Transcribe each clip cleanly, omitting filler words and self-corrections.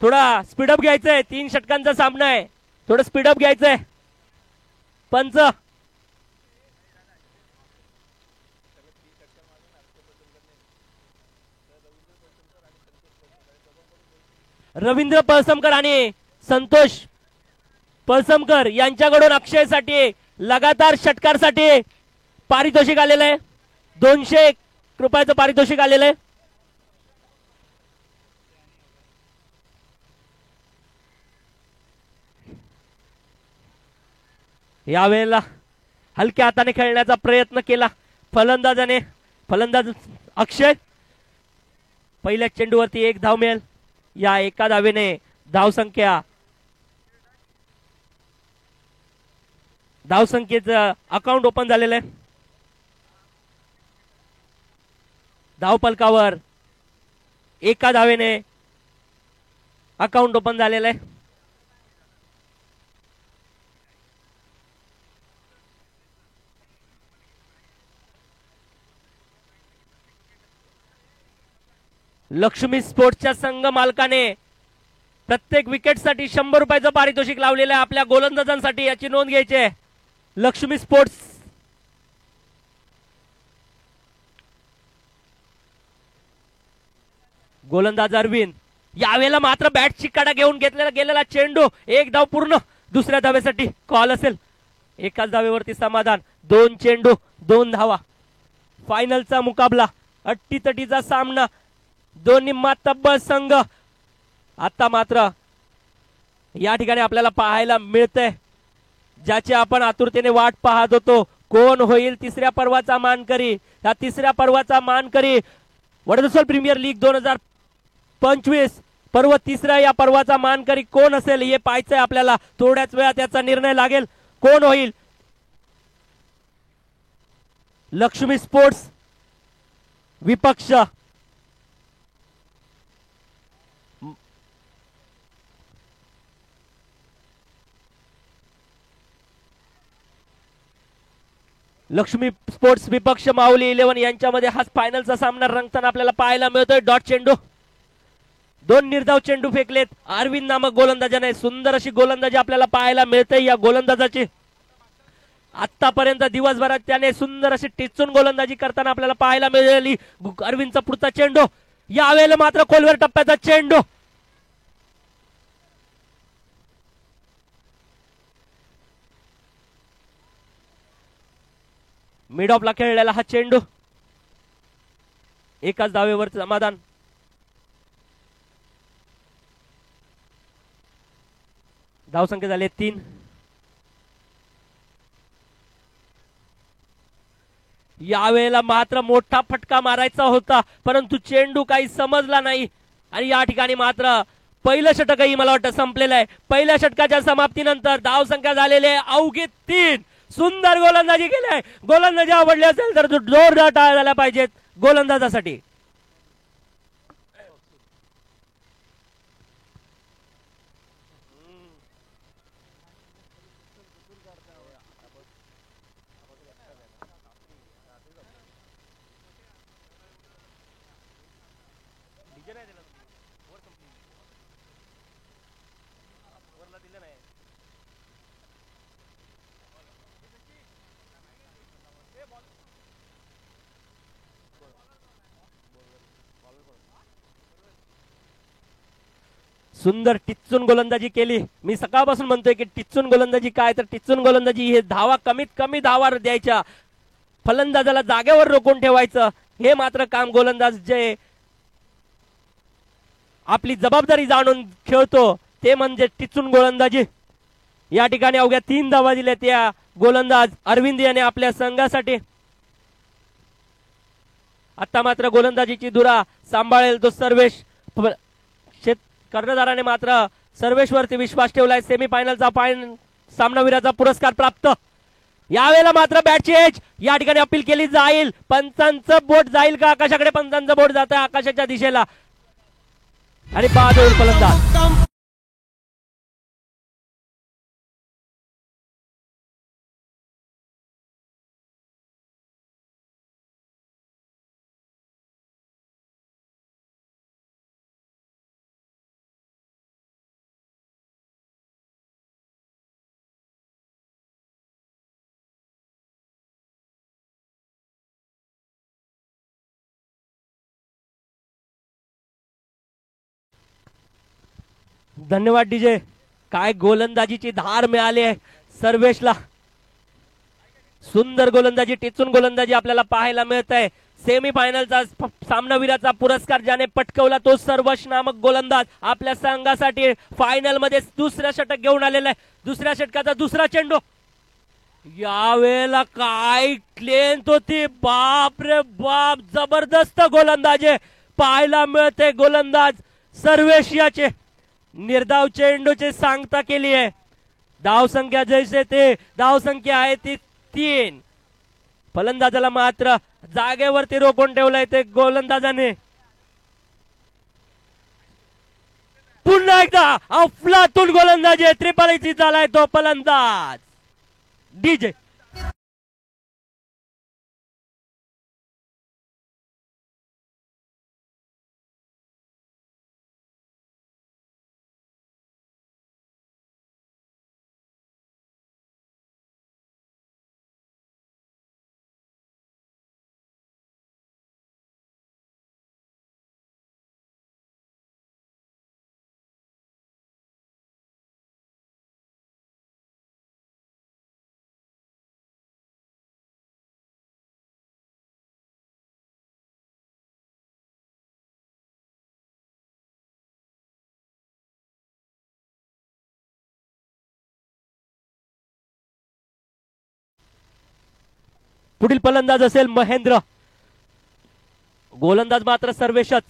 थोडा स्पीडअप घ्यायचंय, 3 षटकांचा सामना आहे, थोडं स्पीडअप घ्यायचंय. पंच रवींद्र पळसमकर आणि संतोष पळसमकर यांच्याकडून अक्षयसाठी लगातार षटकारसाठी पारितोषिक आलेलं आहे. 200 रुपयाचं पारितोषिक आलेलं आहे. यावेळेला हलक्या हाताने खेळण्याचा प्रयत्न केला फलंदाजाने. फलंदाज अक्षय. पहिल्या चेंडूवरती 1 धाव मिळेल. या एका धावेने धावसंख्येचं अकाउंट ओपन झालेलं आहे. धावफलकावर एका धावेने अकाउंट ओपन झालेलं आहे. लक्ष्मी स्पोर्ट्सच्या संघ मालकाने प्रत्येक विकेटसाठी 100 रुपयाचं पारितोषिक लावलेलं आहे आपल्या गोलंदाजांसाठी. याची नोंद घ्यायची आहे. लक्ष्मी स्पोर्ट्स. गोलंदाज अरविंद. यावेळेला मात्र बॅटची कडा घेऊन घेतलेला गेलेला चेंडू. 1 धाव पूर्ण. दुसऱ्या धावेसाठी कॉल असेल. एकाच धावेवरती समाधान. 2 चेंडू 2 धावा. फायनलचा मुकाबला, अट्टीतटीचा सामना. दोन्ही मातब्बर संघ. आता मात्र या ठिकाणी आपल्याला पाहायला मिळतंय ज्याची आपण आतुरतेने वाट पाहत होतो. कोण होईल तिसऱ्या पर्वाचा मानकरी. या तिसऱ्या पर्वाचा मानकरी वडोदरा प्रीमियर लीग 2025 पर्व तिसऱ्या या पर्वाचा मानकरी कोण असेल हे पाहायचंय आपल्याला. थोड्याच वेळात याचा निर्णय लागेल कोण होईल. लक्ष्मी स्पोर्ट्स विपक्ष लक्ष्मी स्पोर्ट्स विपक्ष माऊली 11 यांच्यामध्ये हा फायनलचा सामना रंगताना आपल्याला पाहायला मिळतोय. डॉट चेंडू. 2 निर्धाव चेंडू फेकलेत अरविंद नामक गोलंदाजाने. सुंदर अशी गोलंदाजी आपल्याला पाहायला मिळते या गोलंदाजाची. आतापर्यंत दिवसभरात त्याने सुंदर अशी टिचून गोलंदाजी करताना आपल्याला पाहायला मिळाली. अरविंदचा पुढचा चेंडू. यावेळेला मात्र खोलवर टप्प्याचा चेंडू. मिड ऑफला खेळलेला हा चेंडू. एकाच धावेवर समाधान. धावसंख्या झाली 3. यावेळेला मात्र मोठा फटका मारायचा होता परंतु चेंडू काही समजला नाही आणि या ठिकाणी मात्र पहिलं षटकही मला वाटतं संपलेलं आहे. पहिल्या षटकाच्या समाप्तीनंतर धावसंख्या झालेले अवघे 3. सुंदर गोलंदाजी केली. गोलंदाजी आवडली असेल तर जोरदार टाळ्या झाल्या पाहिजेत गोलंदाजासाठी. सुंदर टिच्चून गोलंदाजी केली. मी सकाळपासून म्हणतोय की टिच्चून गोलंदाजी काय तर टिच्चून गोलंदाजी हे धावा कमीत कमी धावा द्यायच्या. फलंदाजाला जागेवर रोखून ठेवायचं हे मात्र काम गोलंदाज जे आपली जबाबदारी जाणून खेळतो ते म्हणजे टिच्चून गोलंदाजी. या ठिकाणी अवघ्या 3 धावा दिल्या त्या गोलंदाज अरविंद याने आपल्या संघासाठी. आता मात्र गोलंदाजीची धुरा सांभाळेल तो सर्वेश. कर्णधाराने मात्र सर्वेशवरती विश्वास ठेवलाय. सेमीफायनलचा सामनावीराचा पुरस्कार प्राप्त. यावेळेला मात्र बॅटची एज या ठिकाणी अपील केली जाईल. पंचांचं बोट जाईल का आकाशाकडे. पंचांचं बोट जात आहे आकाशाच्या दिशेला आणि बाद होईल फलंदाज. धन्यवाद डीजे. काय गोलंदाजीची धार मिळाली आहे सर्वेशला. सुंदर गोलंदाजी, टिचून गोलंदाजी आपल्याला पाहायला मिळत आहे. सेमीफायनलचा सामनावीराचा पुरस्कार ज्याने पटकवला तो सर्वश नामक गोलंदाज आपल्या संघासाठी फायनल मध्ये दुसऱ्या षटक घेऊन आलेला आहे. दुसऱ्या षटकाचा दुसरा चेंडू. यावेळेला काय क्लेंथ होती, बाप रे बाप, जबरदस्त गोलंदाजी पाहायला मिळते. गोलंदाज सर्वेश याचे निर्धाव चेंडूची सांगता केली आहे. धाव संख्या जैसे ते धाव संख्या आहे ती 3. फलंदाजाला मात्र जागेवरती रोखून ठेवलंय ते गोलंदाजाने. पुन्हा एकदा अफलातून गोलंदाजी, त्रिपाळीची झालाय तो फलंदाज डीजे. पुढील फलंदाज असेल महेंद्र. गोलंदाज मात्र सर्वेशच.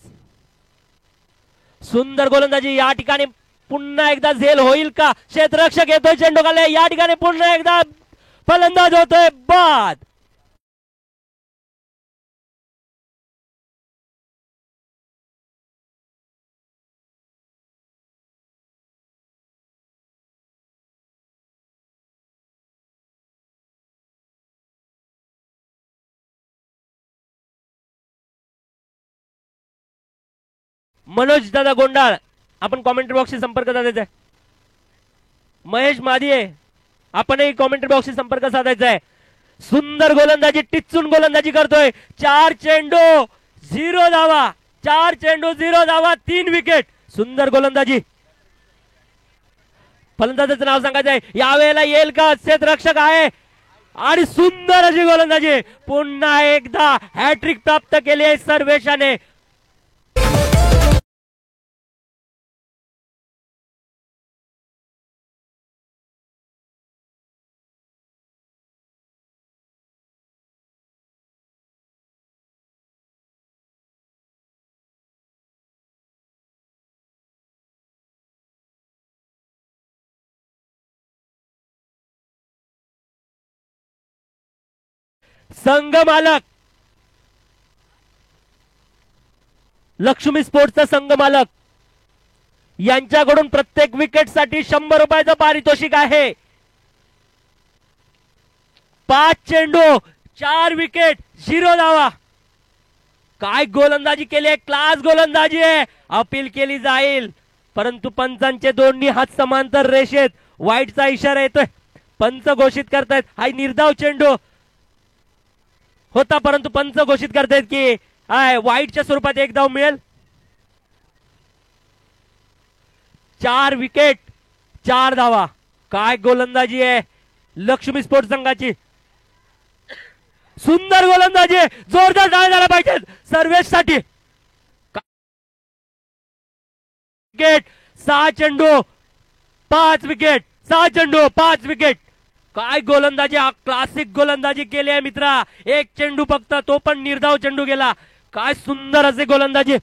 सुंदर गोलंदाजी या ठिकाणी. पुन्हा एकदा झेल होईल का? क्षेत्ररक्षक येतोय चेंडू खाली. या ठिकाणी पुन्हा एकदा फलंदाज होतोय बाद. मनोज दादा गोंडाळ आपण कॉमेंट्री बॉक्सशी संपर्क साधायचा आहे. महेश मादिये आपणही कॉमेंट्री बॉक्सशी संपर्क साधायचा आहे. सुंदर गोलंदाजी, टिचून गोलंदाजी करतोय. 4 चेंडू 0 धावा. 4 चेंडू 0 धावा, 3 विकेट. सुंदर गोलंदाजी. फलंदाजाचं नाव सांगायचं आहे. यावेळेला येईल का? क्षेत्ररक्षक आहे आणि सुंदर अशी गोलंदाजी. पुन्हा एकदा हॅट्रिक प्राप्त केली आहे सर्वेशाने. संघ मालक लक्ष्मी स्पोर्ट्सचा संघ मालक यांच्याकडून प्रत्येक विकेटसाठी 100 रुपयाचं पारितोषिक आहे. 5 चेंडू 4 विकेट 0 धावा. काय गोलंदाजी केली आहे, क्लास गोलंदाजी आहे. अपील केली जाईल परंतु पंचांचे दोन्ही हात समांतर रेषेत. वाईटचा इशारा येतोय. पंच घोषित करतायत. हा निर्धाव चेंडू होता परंतु पंच घोषित करतायत की वाईटच्या स्वरूपात 1 धाव मिळेल. 4 विकेट 4 धावा. काय गोलंदाजी आहे लक्ष्मी स्पोर्ट्स संघाची. सुंदर गोलंदाजी, जोरदार डाव झाला पाहिजे सर्वेशसाठी. विकेट 6 चेंडू 5 विकेट. 6 चेंडू 5 विकेट. काय गोलंदाजी, क्लासिक गोलंदाजी केली आहे मित्रा. 1 चेंडू फक्त, तो पण निर्धाव चेंडू गेला. काय सुंदर असे गोलंदाजी.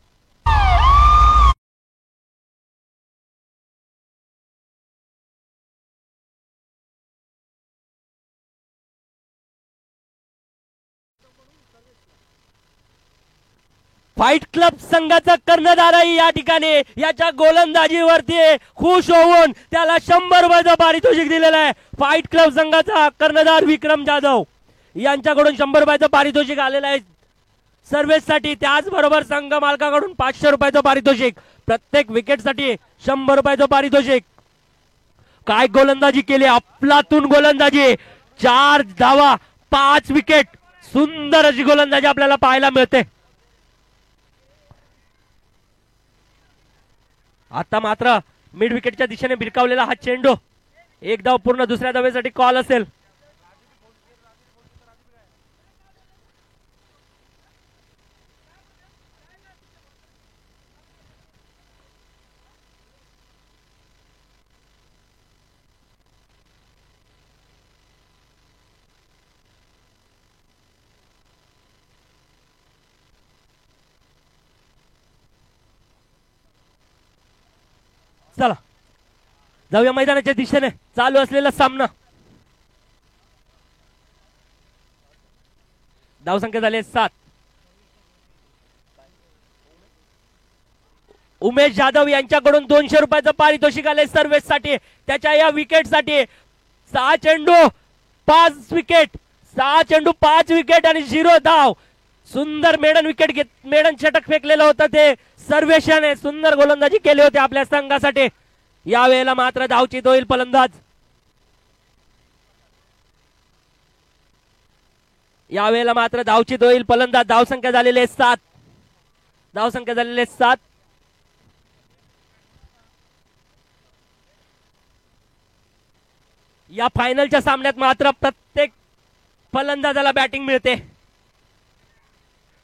फाईट क्लब संघाचा कर्णधारही या ठिकाणी याच्या गोलंदाजीवरती खुश होऊन त्याला 100 रुपयाचं पारितोषिक दिलेलं आहे. फाईट क्लब संघाचा कर्णधार विक्रम जाधव यांच्याकडून 100 रुपयाचं पारितोषिक आलेलं आहे सर्व्हिससाठी. त्याचबरोबर संघ मालकाकडून 500 रुपयाचं पारितोषिक. प्रत्येक विकेटसाठी 100 रुपयाचं पारितोषिक. काय गोलंदाजी केली, अफलातून गोलंदाजी. 4 धावा 5 विकेट. सुंदर अशी गोलंदाजी आपल्याला पाहायला मिळते. आता मात्र मिड विकेटच्या दिशेने भिरकावलेला हा चेंडू, एक धाव पूर्ण, दुसऱ्या धावेसाठी कॉल असेल. चला जाऊया मैदानाच्या दिशेने. चालू असलेला सामना, धावसंख्या झाली 7. उमेश जाधव यांच्याकडून 200 रुपयाचं पारितोषिक आले सर्व्हिससाठी, त्याच्या या विकेटसाठी. 6 चेंडू 5 विकेट, 6 चेंडू 5 विकेट आणि 0 धाव. सुंदर मेडन विकेट घेत, मेडन षटक फेकलेलं होतं ते सर्वेशाने. सुंदर गोलंदाजी केली होती आपल्या संघासाठी. यावेळेला मात्र धावचीत होईल फलंदाज. यावेळेला मात्र धावचीत होईल फलंदाज. धावसंख्या झालेली 7. धावसंख्या झालेली 7. या फायनलच्या सामन्यात मात्र प्रत्येक फलंदाजाला बॅटिंग मिळते.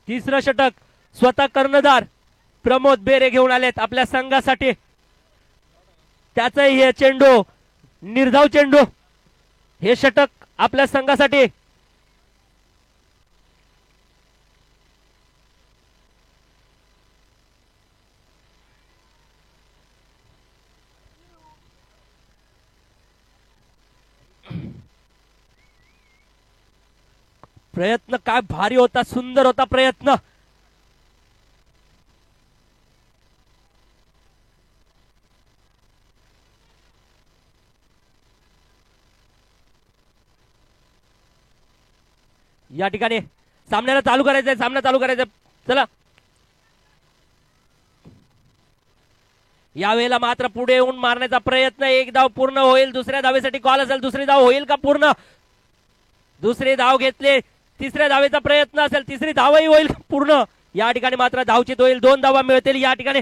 तिसरं षटक स्वतः कर्णधार प्रमोद बेरे घेऊन आलेत आपल्या संघासाठी. त्याचंही हे चेंडू, निर्धाव चेंडू, हे षटक आपल्या संघासाठी. प्रयत्न काय भारी होता, सुंदर होता प्रयत्न. या ठिकाणी सामन्याला चालू करायचंय, सामना चालू करायचंय. चला यावेळेला मात्र पुढे येऊन मारण्याचा प्रयत्न. एक धाव पूर्ण होईल, दुसऱ्या धावेसाठी कॉल असेल. दुसरी धाव होईल का पूर्ण? दुसरी धाव घेतली, तिसऱ्या धावेचा प्रयत्न असेल, तिसरी धावही होईल पूर्ण. या ठिकाणी मात्र धावचीत होईल, 2 धावा मिळतील या ठिकाणी.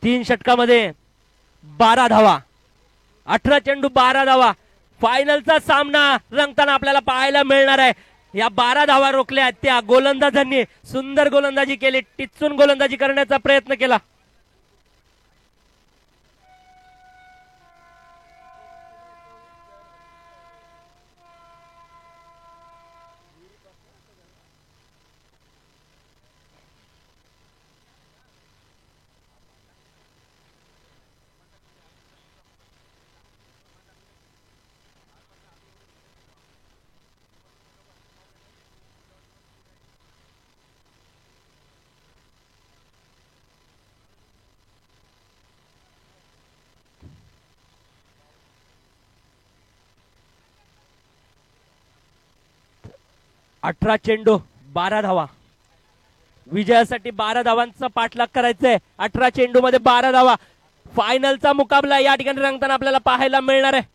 तीन षटकामध्ये 12 धावा, 18 चेंडू 12 धावा. फायनलचा सामना रंगताना आपल्याला पाहायला मिळणार आहे. या 12 धावा रोखल्या त्या गोलंदाजांनी. सुंदर गोलंदाजी केली, टिचून गोलंदाजी करण्याचा प्रयत्न केला. अठरा चेंडू 12 धावा. विजयासाठी 12 धावांचा पाठलाग करायचंय. 18 चेंडू मध्ये 12 धावा. फायनलचा मुकाबला या ठिकाणी रंगताना आपल्याला पाहायला मिळणार आहे.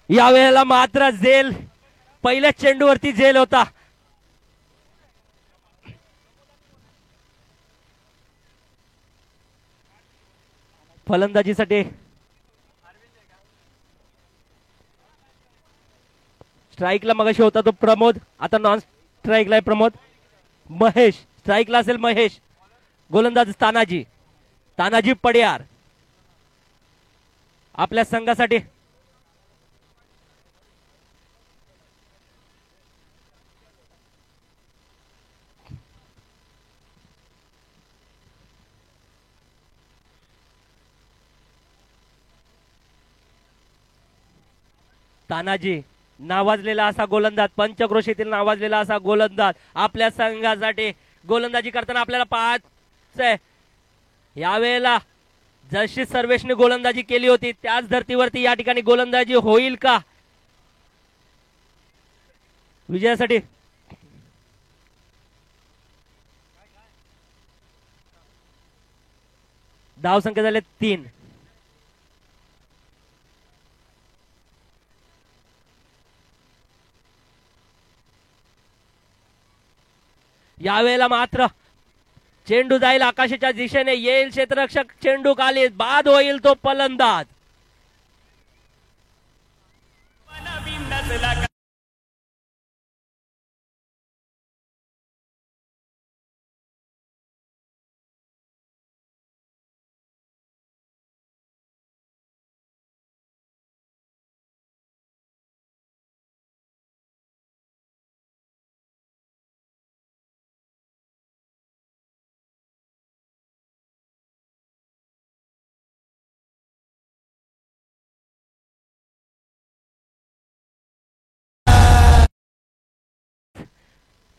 यावेळेला मात्र झेल, पहिल्या चेंडूवरती झेल होता. फलंदाजीसाठी स्ट्राईकला मगाशी होता तो प्रमोद, आता नॉन स्ट्राईकला आहे प्रमोद. महेश स्ट्राईकला असेल, महेश. गोलंदाज तानाजी, तानाजी पडियार आपल्या संघासाठी. तानाजी नावाजलेला असा गोलंदाज, पंचक्रोशीतील नावाजलेला असा गोलंदाज आपल्या संघासाठी गोलंदाजी करताना आपल्याला पाहायचंय. यावेळेला जशी सर्वेशने गोलंदाजी केली होती त्याच धर्तीवरती या ठिकाणी गोलंदाजी होईल का विजयासाठी. धाव संख्या झाले 3. यावेळेला मात्र चेंडू जाईल आकाशाच्या दिशेने, येईल क्षेत्ररक्षक, चेंडू खाली, बाद होईल तो फलंदाज.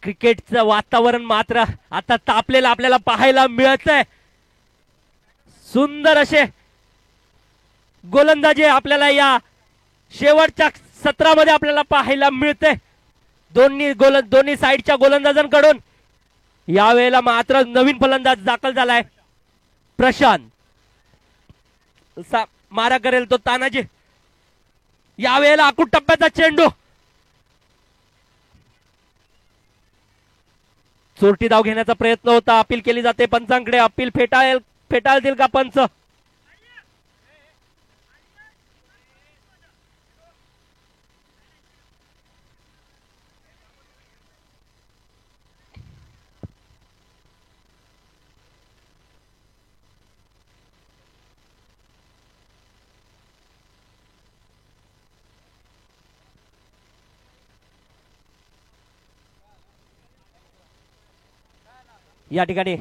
क्रिकेटचं वातावरण मात्र आता तापलेलं आपल्याला पाहायला मिळतंय. सुंदर असे गोलंदाजी आपल्याला या शेवटच्या सत्रामध्ये आपल्याला पाहायला मिळते दोन्ही साईडच्या गोलंदाजांकडून. यावेळेला मात्र नवीन फलंदाज दाखल झालाय प्रशांत, मारा करेल तो तानाजी. यावेळेला आखूड टप्प्याचा चेंडू, चोरटी धाव घेण्याचा प्रयत्न होता, अपील केली जाते पंचांकडे. अपील फेटाळतील का पंच. या ठिकाणी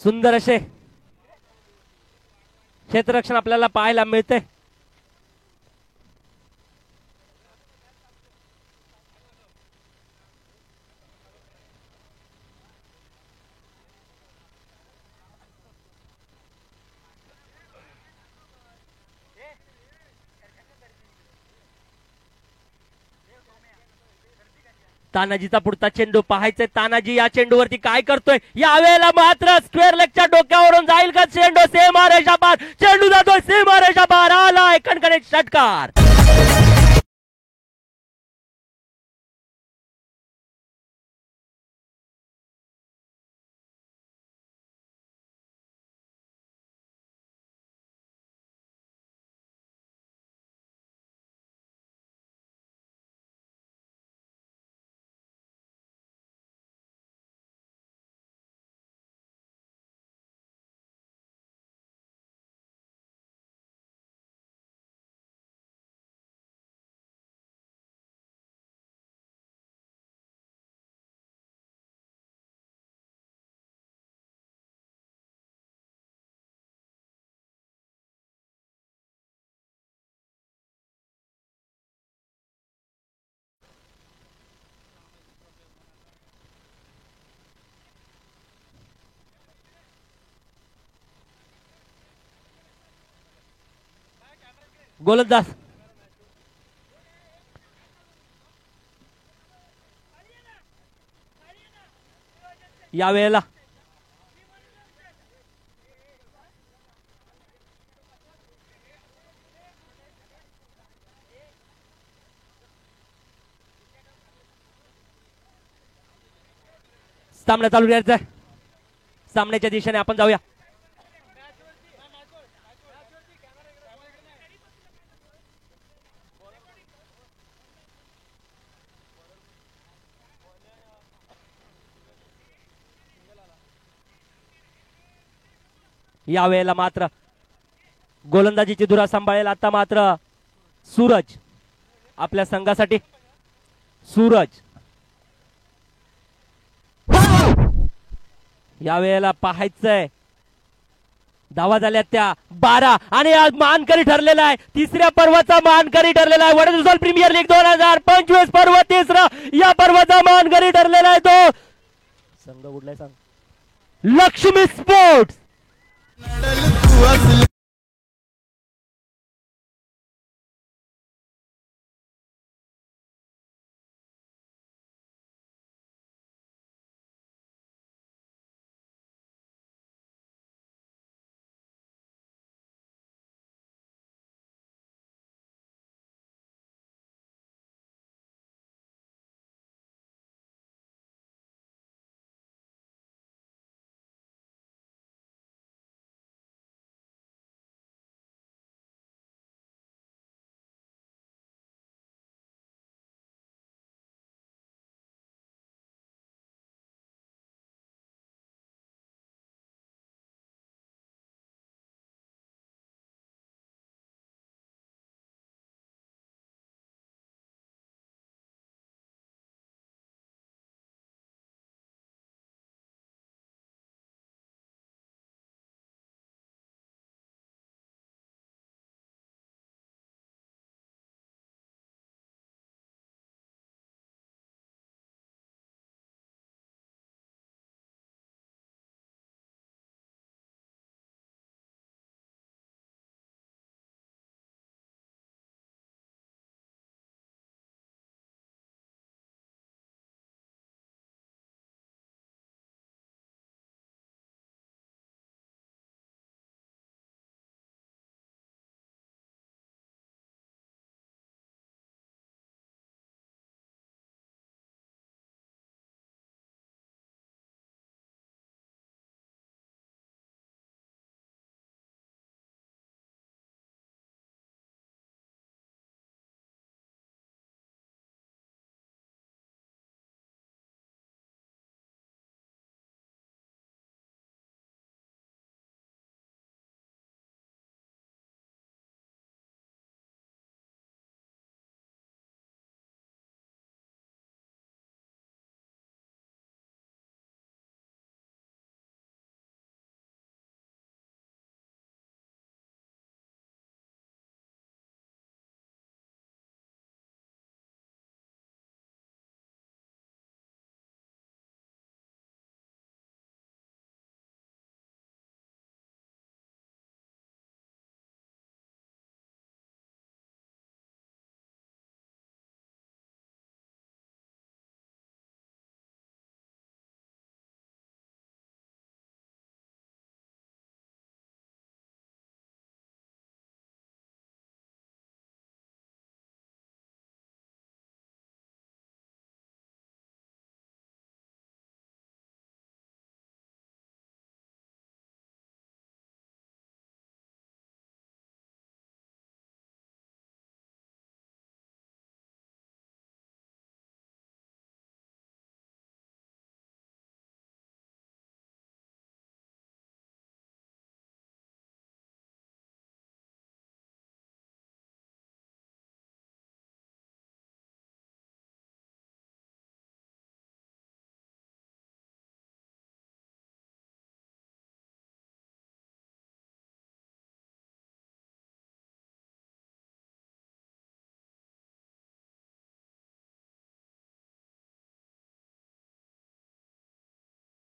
सुंदर असे क्षेत्ररक्षण आपल्याला पाहायला मिळते. तानाजीचा पुढचा चेंडू पाहायचंय, तानाजी या चेंडूवरती काय करतोय. यावेळेला मात्र स्क्वेअर लेगच्या डोक्यावरून जाईल का चेंडू, सीमा रेषा पार, चेंडू जातोय सीमा रेषा पार, आलाय कणकणीत षटकार. गोलंदाज यावेळेला सामना चालू करायचा आहे. सामन्याच्या दिशेने आपण जाऊया. यावेळेला मात्र गोलंदाजीची धुरा सांभाळेल आता मात्र सूरज आपल्या संघासाठी. सूरज यावेळेला पाहायचंय. धावा झाल्या त्या 12 आणि आज मानकरी ठरलेला आहे. तिसऱ्या पर्वाचा मानकरी ठरलेला आहे. वडोदरा प्रीमियर लीग 2025 पर्व तिसरा या पर्वाचा मानकरी ठरलेला आहे. तो संघ कुठलाय सांग. लक्ष्मी स्पोर्ट्स.